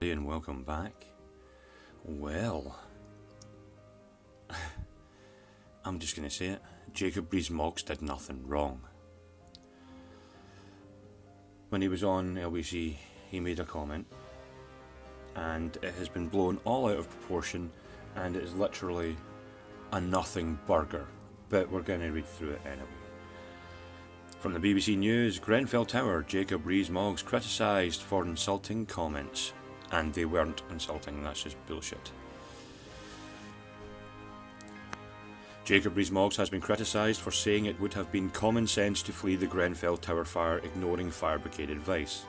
everybody, and welcome back. Well, I'm just going to say it. Jacob Rees Mogg did nothing wrong. When he was on LBC, he made a comment, and it has been blown all out of proportion, and it is literally a nothing burger. But we're going to read through it anyway. From the BBC News, Grenfell Tower, Jacob Rees Mogg criticised for insulting comments. And they weren't insulting, that's just bullshit. Jacob Rees Mogg has been criticised for saying it would have been common sense to flee the Grenfell Tower fire, ignoring fire brigade advice.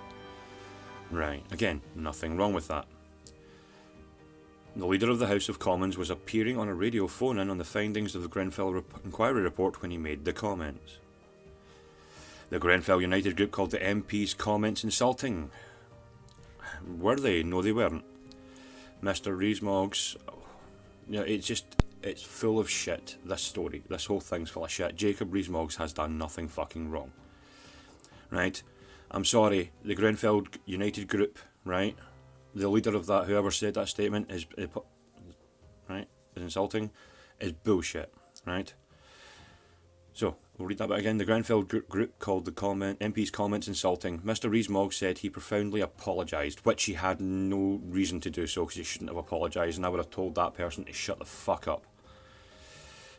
Right, again, nothing wrong with that. The leader of the House of Commons was appearing on a radio phone-in on the findings of the Grenfell inquiry report when he made the comments. The Grenfell United group called the MP's comments insulting. Were they? No, they weren't. Mr. Rees Mogg's... it's full of shit, this story. This whole thing's full of shit. Jacob Rees Mogg has done nothing fucking wrong. Right? I'm sorry, the Grenfell United group, right? The leader of that, whoever said that statement, is insulting, is bullshit, right? So, we'll read that bit again. The Grenfell group called the MP's comments insulting. Mr. Rees Mogg said he profoundly apologised, which he had no reason to do so, because he shouldn't have apologised, and I would have told that person to shut the fuck up.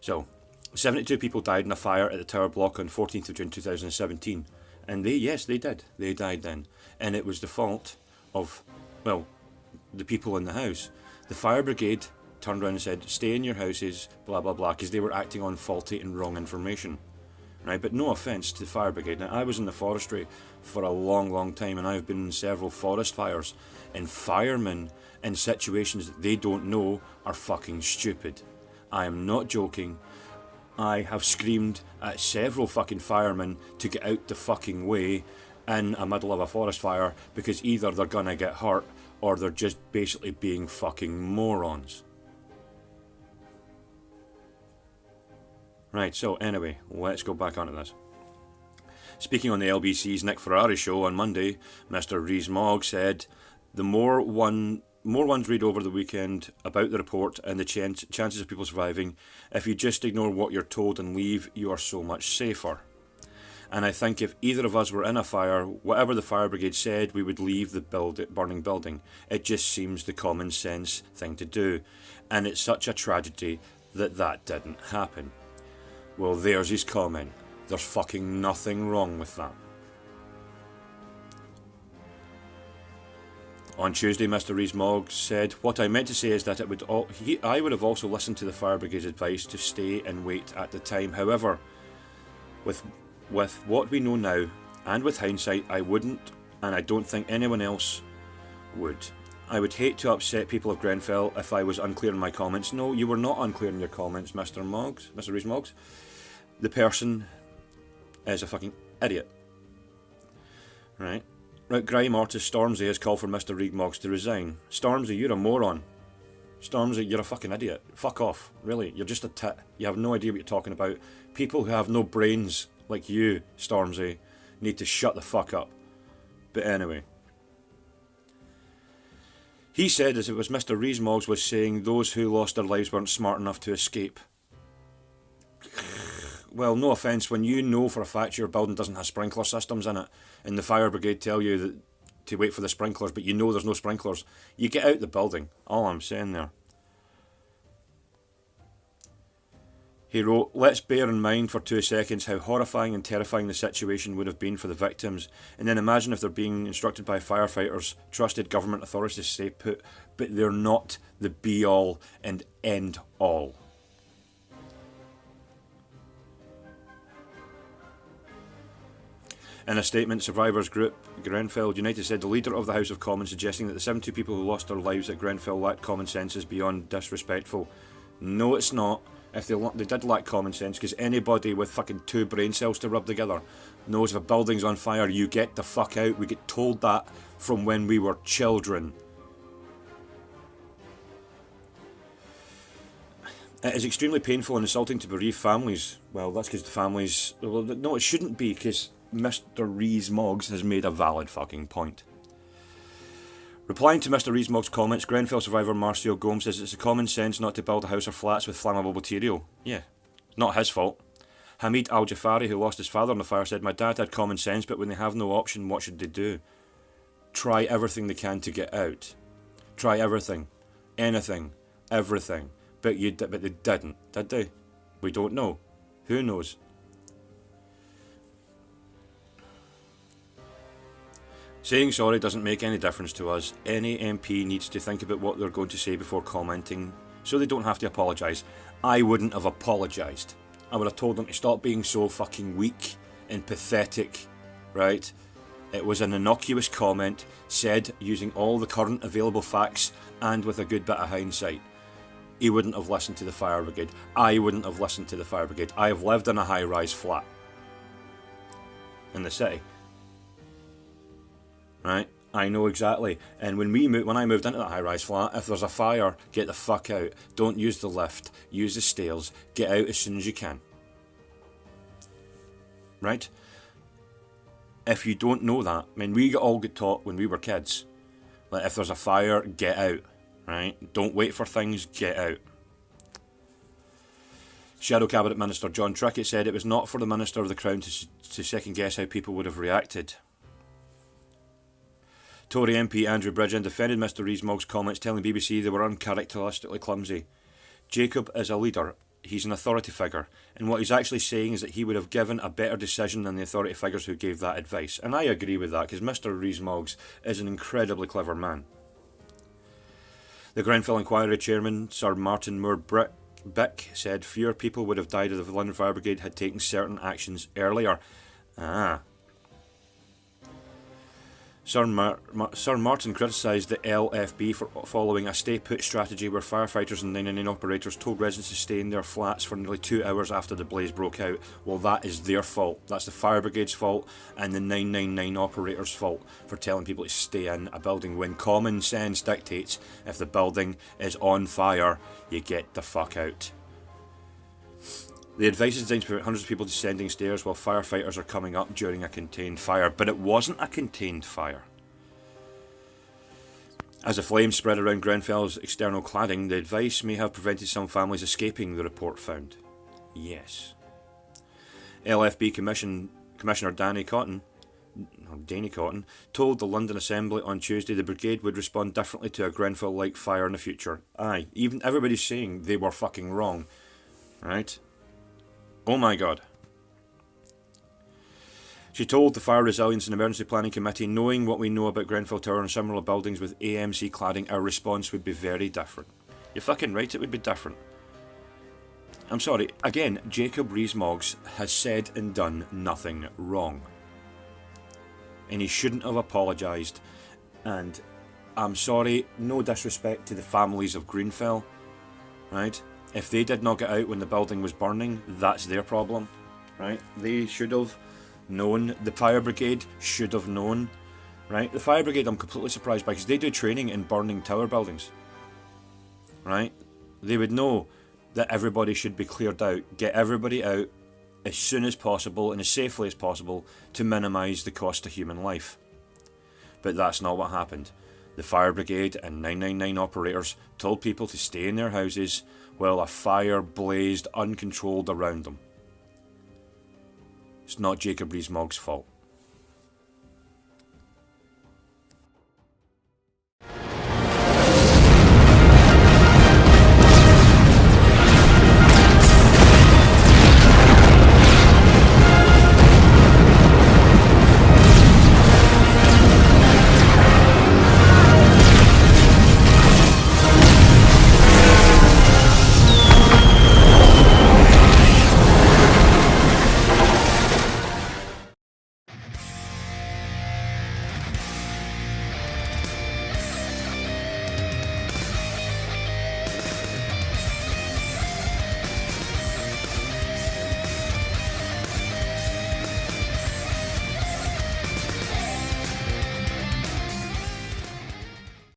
So, 72 people died in a fire at the Tower Block on 14th of June 2017. And they did. They died then. And it was the fault of, well, the people in the house. The fire brigade turned around and said, stay in your houses, blah blah blah, because they were acting on faulty and wrong information. Right, but no offence to the fire brigade. Now, I was in the forestry for a long time, and I've been in several forest fires, and firemen in situations that they don't know are fucking stupid. I am not joking. I have screamed at several fucking firemen to get out the fucking way in the middle of a forest fire, because either they're gonna get hurt or they're just basically being fucking morons. Right, so anyway, let's go back onto this. Speaking on the LBC's Nick Ferrari show on Monday, Mr. Rees Mogg said, the more ones read over the weekend about the report and the chances of people surviving, if you just ignore what you're told and leave, you are so much safer. And I think if either of us were in a fire, whatever the fire brigade said, we would leave the burning building. It just seems the common sense thing to do. And it's such a tragedy that didn't happen. Well, there's his comment. There's fucking nothing wrong with that. On Tuesday, Mr. Rees Mogg said, what I meant to say is that I would have also listened to the fire brigade's advice to stay and wait at the time. However, with what we know now, and with hindsight, I wouldn't, and I don't think anyone else would. I would hate to upset people of Grenfell if I was unclear in my comments. No, you were not unclear in your comments, Mr. Rees Mogg. The person is a fucking idiot. Right, grime artist Stormzy has called for Mr. Rees Mogg to resign. Stormzy, you're a moron. Stormzy, you're a fucking idiot. Fuck off, really. You're just a tit. You have no idea what you're talking about. People who have no brains, like you, Stormzy, need to shut the fuck up. But anyway. He said as it was Mr. Rees Mogg was saying those who lost their lives weren't smart enough to escape. Well, no offence, when you know for a fact your building doesn't have sprinkler systems in it, and the fire brigade tell you that to wait for the sprinklers, but you know there's no sprinklers, you get out the building. All I'm saying there. He wrote, let's bear in mind for 2 seconds how horrifying and terrifying the situation would have been for the victims, and then imagine if they're being instructed by firefighters, trusted government authorities to stay put, but they're not the be-all and end-all. In a statement, survivors group Grenfell United said the leader of the House of Commons suggesting that the 72 people who lost their lives at Grenfell lacked common sense is beyond disrespectful. No, it's not. If they did lack common sense, because anybody with fucking 2 brain cells to rub together knows if a building's on fire, you get the fuck out. We get told that from when we were children. It is extremely painful and insulting to bereaved families. Well, that's because the families... Well, no, it shouldn't be, because Mr. Rees Mogg has made a valid fucking point. Replying to Mr. Rees Mogg's comments, Grenfell survivor Marcio Gomes says it's a common sense not to build a house or flats with flammable material. Yeah, not his fault. Hamid Al-Jafari, who lost his father in the fire, said, my dad had common sense, but when they have no option, what should they do? Try everything they can to get out. Try everything. Anything. Everything. But they didn't, did they? We don't know. Who knows? Saying sorry doesn't make any difference to us. Any MP needs to think about what they're going to say before commenting, so they don't have to apologise. I wouldn't have apologised. I would have told them to stop being so fucking weak and pathetic, right? It was an innocuous comment, said using all the current available facts and with a good bit of hindsight. He wouldn't have listened to the fire brigade. I wouldn't have listened to the fire brigade. I have lived in a high-rise flat in the city. Right? I know exactly. And when I moved into that high-rise flat, if there's a fire, get the fuck out. Don't use the lift. Use the stairs. Get out as soon as you can. Right? If you don't know that, I mean, we all got taught when we were kids. Like, if there's a fire, get out. Right? Don't wait for things, get out. Shadow Cabinet Minister John Trickett said it was not for the Minister of the Crown to second guess how people would have reacted. Tory MP Andrew Bridgen defended Mr. Rees Mogg's comments, telling BBC they were uncharacteristically clumsy. Jacob is a leader. He's an authority figure. And what he's actually saying is that he would have given a better decision than the authority figures who gave that advice. And I agree with that, because Mr. Rees Mogg is an incredibly clever man. The Grenfell Inquiry Chairman, Sir Martin Moore-Bick, said fewer people would have died if the London Fire Brigade had taken certain actions earlier. Sir Martin criticised the LFB for following a stay-put strategy where firefighters and 999 operators told residents to stay in their flats for nearly 2 hours after the blaze broke out. Well, that is their fault. That's the fire brigade's fault and the 999 operators' fault for telling people to stay in a building when common sense dictates if the building is on fire, you get the fuck out. The advice is designed to prevent hundreds of people descending stairs while firefighters are coming up during a contained fire. But it wasn't a contained fire. As the flames spread around Grenfell's external cladding, the advice may have prevented some families escaping, the report found. Yes. LFB Commissioner Danny Cotton told the London Assembly on Tuesday the brigade would respond differently to a Grenfell-like fire in the future. Aye, even everybody's saying they were fucking wrong. Right? Oh my god. She told the Fire Resilience and Emergency Planning Committee, knowing what we know about Grenfell Tower and similar buildings with AMC cladding, our response would be very different. You're fucking right, it would be different. I'm sorry, again, Jacob Rees Mogg has said and done nothing wrong. And he shouldn't have apologised. And I'm sorry, no disrespect to the families of Grenfell, right? If they did not get out when the building was burning, that's their problem, right? They should have known. The fire brigade should have known, right? The fire brigade I'm completely surprised by, because they do training in burning tower buildings, right? They would know that everybody should be cleared out, get everybody out as soon as possible and as safely as possible to minimise the cost to human life. But that's not what happened. The fire brigade and 999 operators told people to stay in their houses while a fire blazed uncontrolled around them. It's not Jacob Rees Mogg's fault.